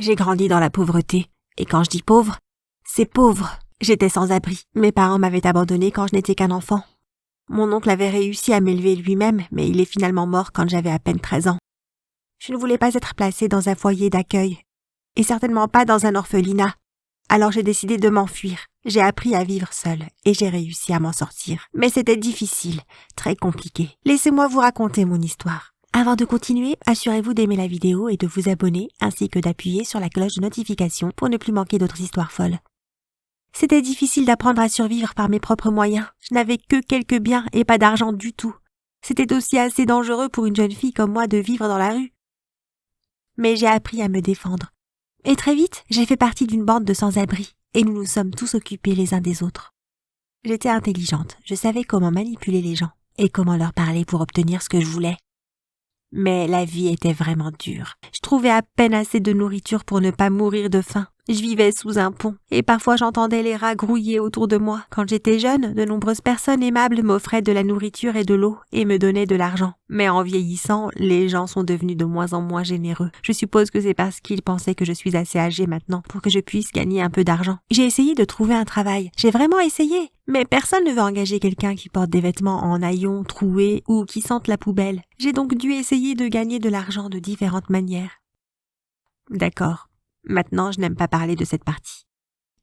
J'ai grandi dans la pauvreté. Et quand je dis pauvre, c'est pauvre. J'étais sans abri. Mes parents m'avaient abandonné quand je n'étais qu'un enfant. Mon oncle avait réussi à m'élever lui-même, mais il est finalement mort quand j'avais à peine 13 ans. Je ne voulais pas être placée dans un foyer d'accueil, et certainement pas dans un orphelinat. Alors j'ai décidé de m'enfuir. J'ai appris à vivre seule, et j'ai réussi à m'en sortir. Mais c'était difficile, très compliqué. Laissez-moi vous raconter mon histoire. Avant de continuer, assurez-vous d'aimer la vidéo et de vous abonner, ainsi que d'appuyer sur la cloche de notification pour ne plus manquer d'autres histoires folles. C'était difficile d'apprendre à survivre par mes propres moyens. Je n'avais que quelques biens et pas d'argent du tout. C'était aussi assez dangereux pour une jeune fille comme moi de vivre dans la rue. Mais j'ai appris à me défendre. Et très vite, j'ai fait partie d'une bande de sans-abri, et nous nous sommes tous occupés les uns des autres. J'étais intelligente, je savais comment manipuler les gens, et comment leur parler pour obtenir ce que je voulais. Mais la vie était vraiment dure. Je trouvais à peine assez de nourriture pour ne pas mourir de faim. Je vivais sous un pont, et parfois j'entendais les rats grouiller autour de moi. Quand j'étais jeune, de nombreuses personnes aimables m'offraient de la nourriture et de l'eau, et me donnaient de l'argent. Mais en vieillissant, les gens sont devenus de moins en moins généreux. Je suppose que c'est parce qu'ils pensaient que je suis assez âgée maintenant pour que je puisse gagner un peu d'argent. J'ai essayé de trouver un travail. J'ai vraiment essayé. Mais personne ne veut engager quelqu'un qui porte des vêtements en haillons, troués, ou qui sente la poubelle. J'ai donc dû essayer de gagner de l'argent de différentes manières. D'accord. Maintenant, je n'aime pas parler de cette partie.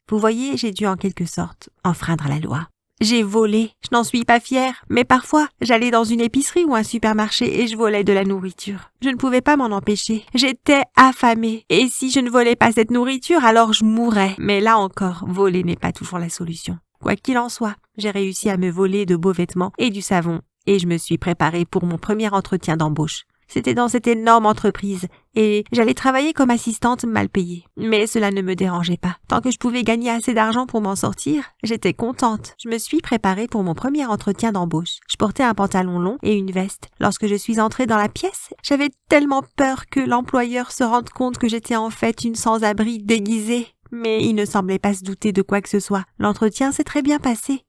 Vous voyez, j'ai dû en quelque sorte enfreindre la loi. J'ai volé, je n'en suis pas fière, mais parfois, j'allais dans une épicerie ou un supermarché et je volais de la nourriture. Je ne pouvais pas m'en empêcher. J'étais affamée. Et si je ne volais pas cette nourriture, alors je mourrais. Mais là encore, voler n'est pas toujours la solution. Quoi qu'il en soit, j'ai réussi à me voler de beaux vêtements et du savon, et je me suis préparée pour mon premier entretien d'embauche. C'était dans cette énorme entreprise, et j'allais travailler comme assistante mal payée. Mais cela ne me dérangeait pas. Tant que je pouvais gagner assez d'argent pour m'en sortir, j'étais contente. Je me suis préparée pour mon premier entretien d'embauche. Je portais un pantalon long et une veste. Lorsque je suis entrée dans la pièce, j'avais tellement peur que l'employeur se rende compte que j'étais en fait une sans-abri déguisée. Mais il ne semblait pas se douter de quoi que ce soit. L'entretien s'est très bien passé.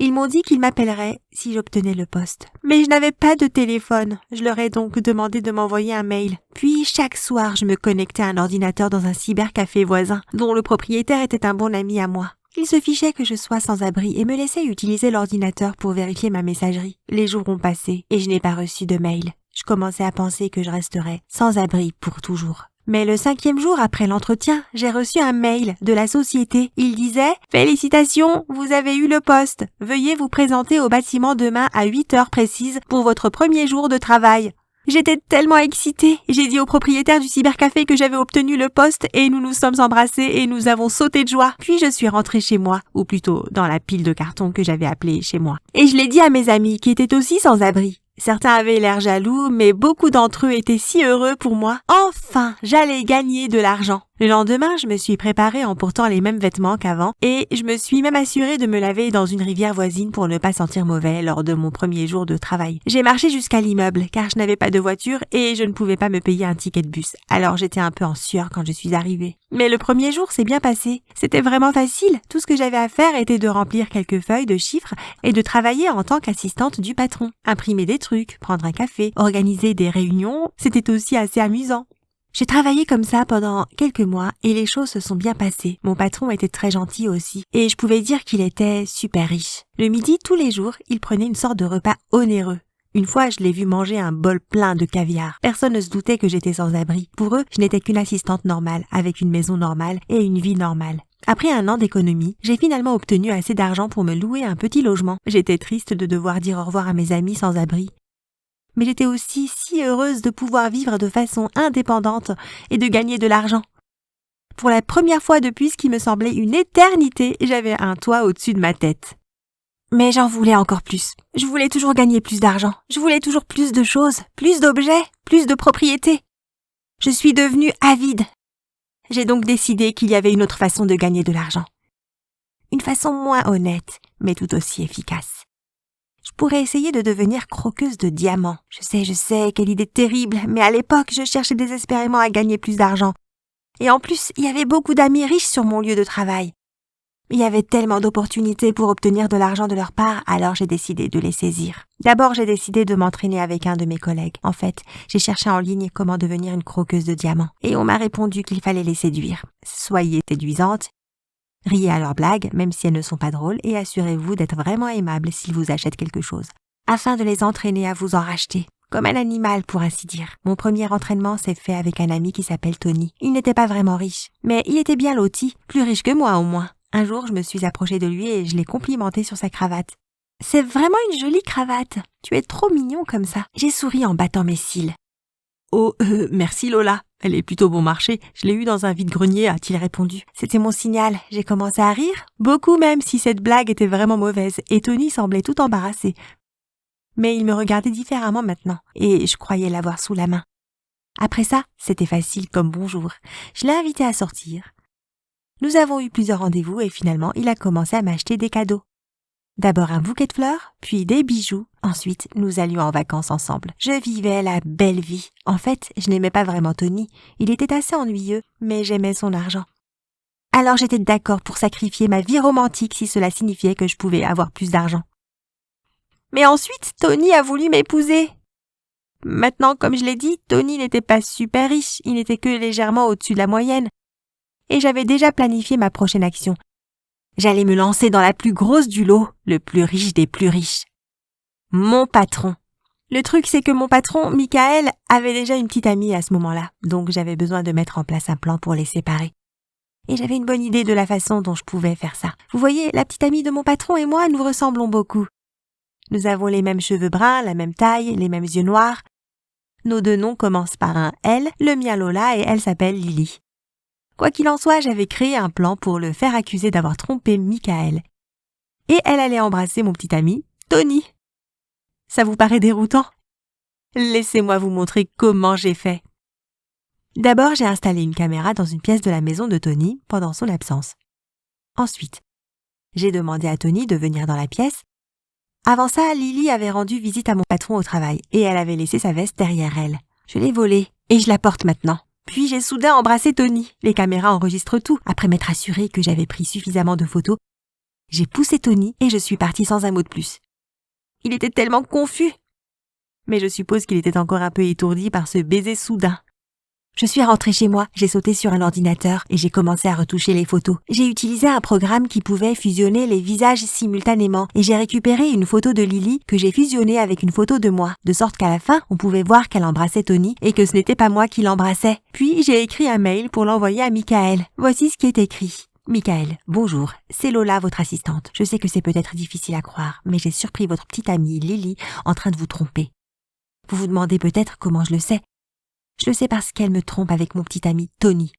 Ils m'ont dit qu'ils m'appelleraient si j'obtenais le poste. Mais je n'avais pas de téléphone. Je leur ai donc demandé de m'envoyer un mail. Puis chaque soir, je me connectais à un ordinateur dans un cybercafé voisin, dont le propriétaire était un bon ami à moi. Il se fichait que je sois sans abri et me laissait utiliser l'ordinateur pour vérifier ma messagerie. Les jours ont passé et je n'ai pas reçu de mail. Je commençais à penser que je resterais sans abri pour toujours. Mais le 5e jour après l'entretien, j'ai reçu un mail de la société. Il disait « Félicitations, vous avez eu le poste. Veuillez vous présenter au bâtiment demain à 8 heures précises pour votre premier jour de travail. » J'étais tellement excitée. J'ai dit au propriétaire du cybercafé que j'avais obtenu le poste et nous nous sommes embrassés et nous avons sauté de joie. Puis je suis rentrée chez moi, ou plutôt dans la pile de carton que j'avais appelée chez moi. Et je l'ai dit à mes amis qui étaient aussi sans abri. Certains avaient l'air jaloux, mais beaucoup d'entre eux étaient si heureux pour moi. Enfin, j'allais gagner de l'argent. Le lendemain, je me suis préparée en portant les mêmes vêtements qu'avant et je me suis même assurée de me laver dans une rivière voisine pour ne pas sentir mauvais lors de mon premier jour de travail. J'ai marché jusqu'à l'immeuble car je n'avais pas de voiture et je ne pouvais pas me payer un ticket de bus. Alors j'étais un peu en sueur quand je suis arrivée. Mais le premier jour s'est bien passé. C'était vraiment facile. Tout ce que j'avais à faire était de remplir quelques feuilles de chiffres et de travailler en tant qu'assistante du patron. Imprimer des trucs, prendre un café, organiser des réunions, c'était aussi assez amusant. J'ai travaillé comme ça pendant quelques mois et les choses se sont bien passées. Mon patron était très gentil aussi et je pouvais dire qu'il était super riche. Le midi, tous les jours, il prenait une sorte de repas onéreux. Une fois, je l'ai vu manger un bol plein de caviar. Personne ne se doutait que j'étais sans abri. Pour eux, je n'étais qu'une assistante normale, avec une maison normale et une vie normale. Après un an d'économie, j'ai finalement obtenu assez d'argent pour me louer un petit logement. J'étais triste de devoir dire au revoir à mes amis sans abri. Mais j'étais aussi si heureuse de pouvoir vivre de façon indépendante et de gagner de l'argent. Pour la première fois depuis ce qui me semblait une éternité, j'avais un toit au-dessus de ma tête. Mais j'en voulais encore plus. Je voulais toujours gagner plus d'argent. Je voulais toujours plus de choses, plus d'objets, plus de propriétés. Je suis devenue avide. J'ai donc décidé qu'il y avait une autre façon de gagner de l'argent. Une façon moins honnête, mais tout aussi efficace. Je pourrais essayer de devenir croqueuse de diamants. Je sais, quelle idée terrible, mais à l'époque, je cherchais désespérément à gagner plus d'argent. Et en plus, il y avait beaucoup d'amis riches sur mon lieu de travail. Il y avait tellement d'opportunités pour obtenir de l'argent de leur part, alors j'ai décidé de les saisir. D'abord, j'ai décidé de m'entraîner avec un de mes collègues. En fait, j'ai cherché en ligne comment devenir une croqueuse de diamants. Et on m'a répondu qu'il fallait les séduire. Soyez séduisantes, riez à leurs blagues, même si elles ne sont pas drôles, et assurez-vous d'être vraiment aimable s'ils vous achètent quelque chose, afin de les entraîner à vous en racheter. Comme un animal, pour ainsi dire. Mon premier entraînement s'est fait avec un ami qui s'appelle Tony. Il n'était pas vraiment riche, mais il était bien loti, plus riche que moi au moins. Un jour, je me suis approchée de lui et je l'ai complimenté sur sa cravate. « C'est vraiment une jolie cravate. Tu es trop mignon comme ça. » J'ai souri en battant mes cils. « Oh, merci Lola. Elle est plutôt bon marché. Je l'ai eue dans un vide-grenier, a-t-il répondu. C'était mon signal. J'ai commencé à rire, beaucoup même si cette blague était vraiment mauvaise, et Tony semblait tout embarrassé. Mais il me regardait différemment maintenant, et je croyais l'avoir sous la main. Après ça, c'était facile comme bonjour. Je l'ai invité à sortir. Nous avons eu plusieurs rendez-vous et finalement, il a commencé à m'acheter des cadeaux. D'abord un bouquet de fleurs, puis des bijoux. Ensuite, nous allions en vacances ensemble. Je vivais la belle vie. En fait, je n'aimais pas vraiment Tony. Il était assez ennuyeux, mais j'aimais son argent. Alors j'étais d'accord pour sacrifier ma vie romantique si cela signifiait que je pouvais avoir plus d'argent. Mais ensuite, Tony a voulu m'épouser. Maintenant, comme je l'ai dit, Tony n'était pas super riche, il n'était que légèrement au-dessus de la moyenne. Et j'avais déjà planifié ma prochaine action. J'allais me lancer dans la plus grosse du lot, le plus riche des plus riches. Mon patron. Le truc, c'est que mon patron, Michael, avait déjà une petite amie à ce moment-là, donc j'avais besoin de mettre en place un plan pour les séparer. Et j'avais une bonne idée de la façon dont je pouvais faire ça. Vous voyez, la petite amie de mon patron et moi, nous ressemblons beaucoup. Nous avons les mêmes cheveux bruns, la même taille, les mêmes yeux noirs. Nos deux noms commencent par un L, le mien Lola et elle s'appelle Lily. Quoi qu'il en soit, j'avais créé un plan pour le faire accuser d'avoir trompé Michael. Et elle allait embrasser mon petit ami, Tony. Ça vous paraît déroutant? Laissez-moi vous montrer comment j'ai fait. D'abord, j'ai installé une caméra dans une pièce de la maison de Tony pendant son absence. Ensuite, j'ai demandé à Tony de venir dans la pièce. Avant ça, Lily avait rendu visite à mon patron au travail et elle avait laissé sa veste derrière elle. Je l'ai volée et je la porte maintenant. Puis j'ai soudain embrassé Tony. Les caméras enregistrent tout. Après m'être assurée que j'avais pris suffisamment de photos, j'ai poussé Tony et je suis partie sans un mot de plus. Il était tellement confus. Mais je suppose qu'il était encore un peu étourdi par ce baiser soudain. Je suis rentrée chez moi, j'ai sauté sur un ordinateur et j'ai commencé à retoucher les photos. J'ai utilisé un programme qui pouvait fusionner les visages simultanément et j'ai récupéré une photo de Lily que j'ai fusionnée avec une photo de moi, de sorte qu'à la fin, on pouvait voir qu'elle embrassait Tony et que ce n'était pas moi qui l'embrassais. Puis j'ai écrit un mail pour l'envoyer à Michael. Voici ce qui est écrit. Michael, bonjour, c'est Lola, votre assistante. Je sais que c'est peut-être difficile à croire, mais j'ai surpris votre petite amie Lily en train de vous tromper. Vous vous demandez peut-être comment je le sais. Je le sais parce qu'elle me trompe avec mon petit ami Tony.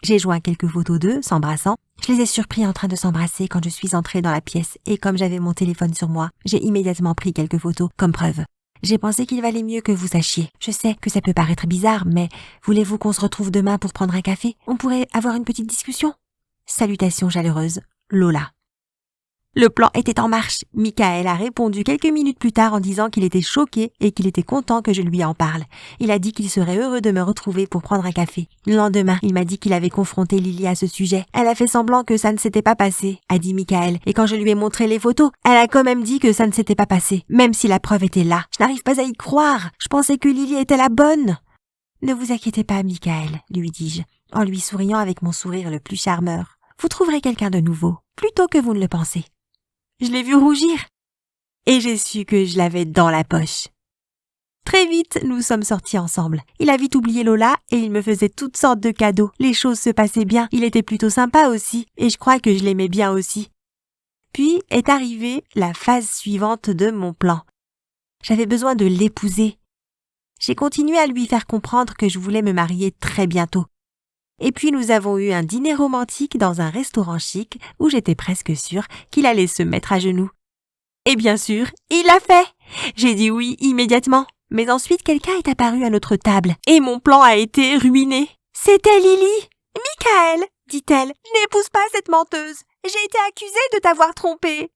J'ai joint quelques photos d'eux, s'embrassant. Je les ai surpris en train de s'embrasser quand je suis entrée dans la pièce et comme j'avais mon téléphone sur moi, j'ai immédiatement pris quelques photos comme preuve. J'ai pensé qu'il valait mieux que vous sachiez. Je sais que ça peut paraître bizarre, mais voulez-vous qu'on se retrouve demain pour prendre un café? On pourrait avoir une petite discussion? Salutations chaleureuses, Lola. Le plan était en marche. Michael a répondu quelques minutes plus tard en disant qu'il était choqué et qu'il était content que je lui en parle. Il a dit qu'il serait heureux de me retrouver pour prendre un café. Le lendemain, il m'a dit qu'il avait confronté Lily à ce sujet. Elle a fait semblant que ça ne s'était pas passé, a dit Michael. Et quand je lui ai montré les photos, elle a quand même dit que ça ne s'était pas passé, même si la preuve était là. Je n'arrive pas à y croire. Je pensais que Lily était la bonne. Ne vous inquiétez pas, Michael, lui dis-je, en lui souriant avec mon sourire le plus charmeur. Vous trouverez quelqu'un de nouveau, plutôt que vous ne le pensez. Je l'ai vu rougir et j'ai su que je l'avais dans la poche. Très vite, nous sommes sortis ensemble. Il a vite oublié Lola et il me faisait toutes sortes de cadeaux. Les choses se passaient bien, il était plutôt sympa aussi et je crois que je l'aimais bien aussi. Puis est arrivée la phase suivante de mon plan. J'avais besoin de l'épouser. J'ai continué à lui faire comprendre que je voulais me marier très bientôt. Et puis nous avons eu un dîner romantique dans un restaurant chic où j'étais presque sûre qu'il allait se mettre à genoux. Et bien sûr, il l'a fait. J'ai dit oui immédiatement. Mais ensuite quelqu'un est apparu à notre table et mon plan a été ruiné. C'était Lily. « Michael, dit-elle, n'épouse pas cette menteuse. J'ai été accusée de t'avoir trompé. »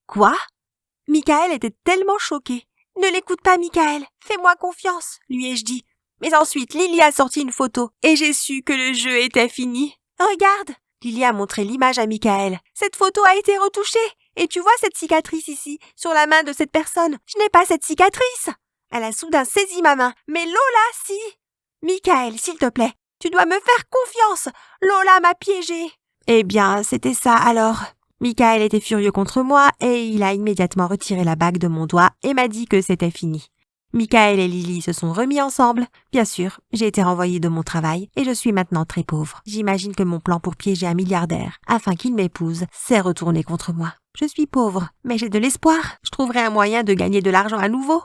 Quoi? Michael était tellement choqué. « Ne l'écoute pas, Michael. Fais-moi confiance, lui ai-je dit. » Mais ensuite, Lily a sorti une photo et j'ai su que le jeu était fini. « Regarde, Lily a montré l'image à Michael. Cette photo a été retouchée. Et tu vois cette cicatrice ici, sur la main de cette personne. Je n'ai pas cette cicatrice. Elle a soudain saisi ma main. Mais Lola, si. Michael, s'il te plaît, tu dois me faire confiance. Lola m'a piégée. Eh bien, c'était ça alors. Michael était furieux contre moi et il a immédiatement retiré la bague de mon doigt et m'a dit que c'était fini. Michael et Lily se sont remis ensemble. Bien sûr, j'ai été renvoyée de mon travail et je suis maintenant très pauvre. J'imagine que mon plan pour piéger un milliardaire afin qu'il m'épouse s'est retourné contre moi. Je suis pauvre, mais j'ai de l'espoir. Je trouverai un moyen de gagner de l'argent à nouveau.